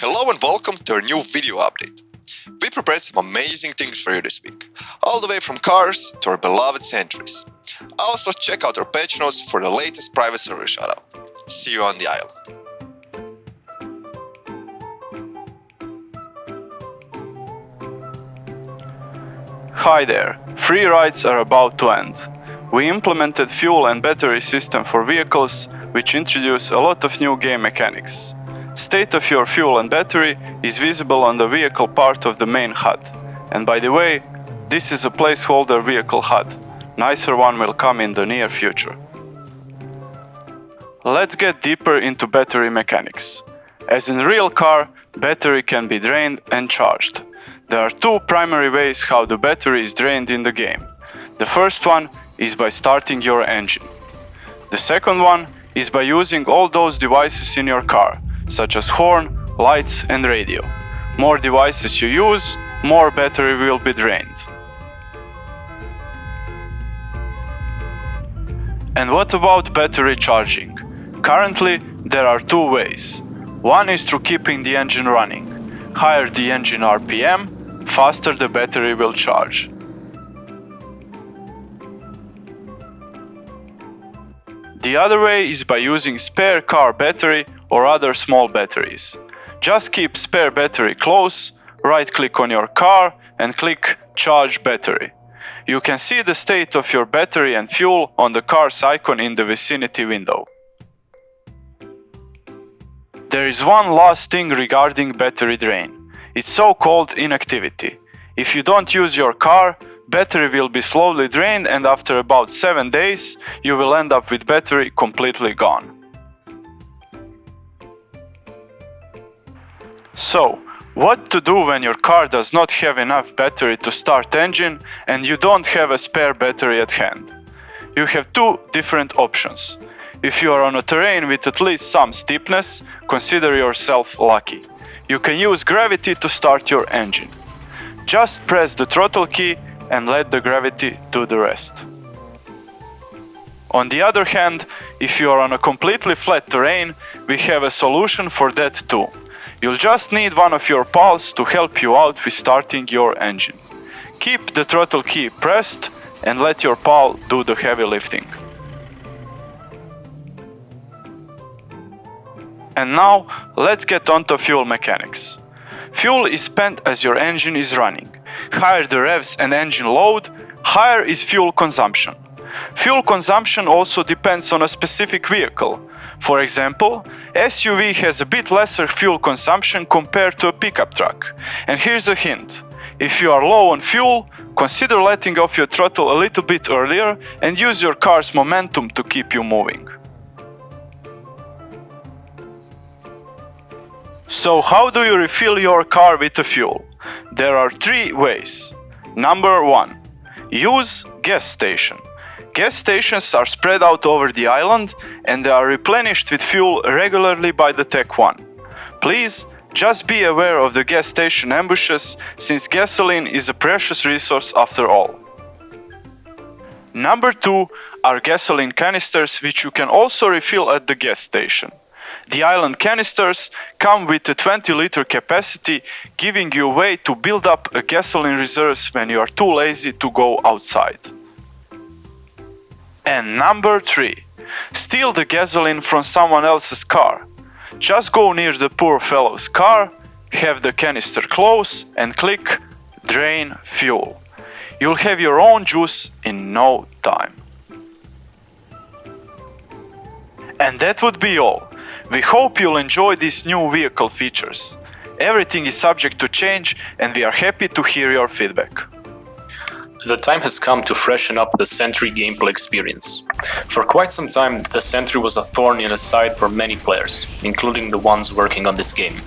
Hello and welcome to our new video update. We prepared some amazing things for you this week, all the way from cars to our beloved centuries. Also check out our patch notes for the latest private server shoutout. See you on the island. Hi there, free rides are about to end. We implemented fuel and battery system for vehicles, which introduce a lot of new game mechanics. State of your fuel and battery is visible on the vehicle part of the main HUD. And by the way, this is a placeholder vehicle HUD. Nicer one will come in the near future. Let's get deeper into battery mechanics. As in real car, battery can be drained and charged. There are two primary ways how the battery is drained in the game. The first one is by starting your engine. The second one is by using all those devices in your car, such as horn, lights and radio. More devices you use, more battery will be drained. And what about battery charging? Currently, there are two ways. One is through keeping the engine running. Higher the engine RPM, faster the battery will charge. The other way is by using spare car battery or other small batteries. Just keep spare battery close, right-click on your car and click Charge Battery. You can see the state of your battery and fuel on the car's icon in the vicinity window. There is one last thing regarding battery drain. It's so-called inactivity. If you don't use your car, battery will be slowly drained and after about 7 days, you will end up with battery completely gone. So, what to do when your car does not have enough battery to start engine and you don't have a spare battery at hand? You have two different options. If you are on a terrain with at least some steepness, consider yourself lucky. You can use gravity to start your engine. Just press the throttle key and let the gravity do the rest. On the other hand, if you are on a completely flat terrain, we have a solution for that too. You'll just need one of your pals to help you out with starting your engine. Keep the throttle key pressed and let your pal do the heavy lifting. And now, let's get on to fuel mechanics. Fuel is spent as your engine is running. Higher the revs and engine load, higher is fuel consumption. Fuel consumption also depends on a specific vehicle. For example, SUV has a bit lesser fuel consumption compared to a pickup truck. And here's a hint. If you are low on fuel, consider letting off your throttle a little bit earlier and use your car's momentum to keep you moving. So how do you refill your car with the fuel? There are three ways. Number 1. Use gas station. Gas stations are spread out over the island and they are replenished with fuel regularly by the Tech 1. Please, just be aware of the gas station ambushes since gasoline is a precious resource after all. Number 2 are gasoline canisters which you can also refill at the gas station. The island canisters come with a 20-liter capacity, giving you a way to build up a gasoline reserves when you are too lazy to go outside. And number 3. Steal the gasoline from someone else's car. Just go near the poor fellow's car, have the canister close and click Drain Fuel. You'll have your own juice in no time. And that would be all. We hope you'll enjoy these new vehicle features. Everything is subject to change and we are happy to hear your feedback. The time has come to freshen up the Sentry gameplay experience. For quite some time, the Sentry was a thorn in the side for many players, including the ones working on this game.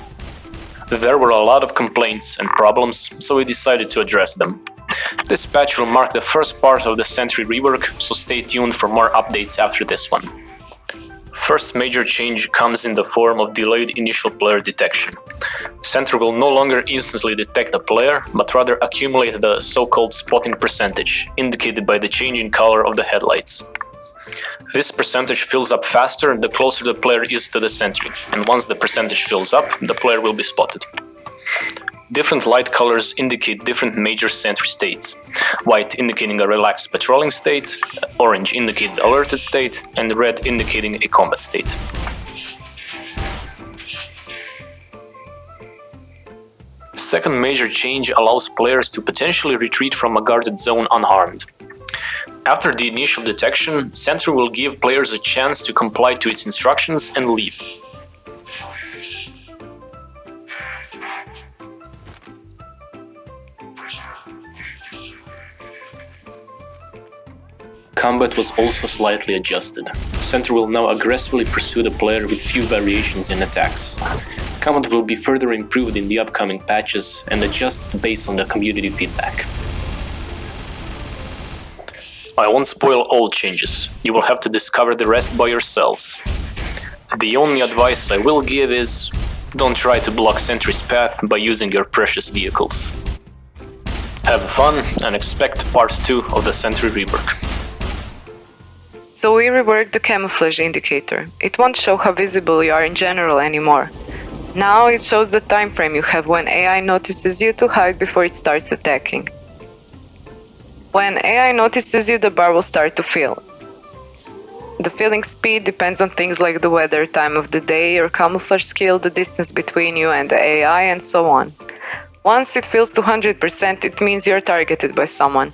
There were a lot of complaints and problems, so we decided to address them. This patch will mark the first part of the Sentry rework, so stay tuned for more updates after this one. First major change comes in the form of delayed initial player detection. Sentry will no longer instantly detect a player, but rather accumulate the so-called spotting percentage, indicated by the change in color of the headlights. This percentage fills up faster the closer the player is to the sentry, and once the percentage fills up, the player will be spotted. Different light colors indicate different major sentry states. White indicating a relaxed patrolling state, orange indicating the alerted state, and red indicating a combat state. Second major change allows players to potentially retreat from a guarded zone unharmed. After the initial detection, Sentry will give players a chance to comply to its instructions and leave. Combat was also slightly adjusted. Sentry will now aggressively pursue the player with few variations in attacks. Combat will be further improved in the upcoming patches and adjust based on the community feedback. I won't spoil all changes, you will have to discover the rest by yourselves. The only advice I will give is, don't try to block Sentry's path by using your precious vehicles. Have fun and expect part 2 of the Sentry rework. So we reworked the camouflage indicator. It won't show how visible you are in general anymore. Now it shows the time frame you have when AI notices you to hide before it starts attacking. When AI notices you, the bar will start to fill. The filling speed depends on things like the weather, time of the day, your camouflage skill, the distance between you and the AI, and so on. Once it fills to 100%, it means you're targeted by someone.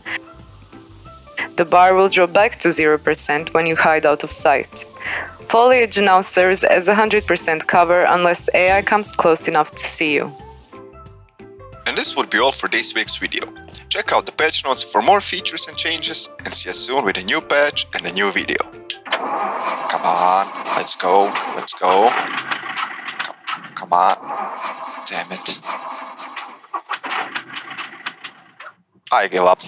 The bar will drop back to 0% when you hide out of sight. Foliage now serves as 100% cover unless AI comes close enough to see you. And this would be all for this week's video. Check out the patch notes for more features and changes, and see us soon with a new patch and a new video. Come on, let's go. Come on. Damn it. I give up.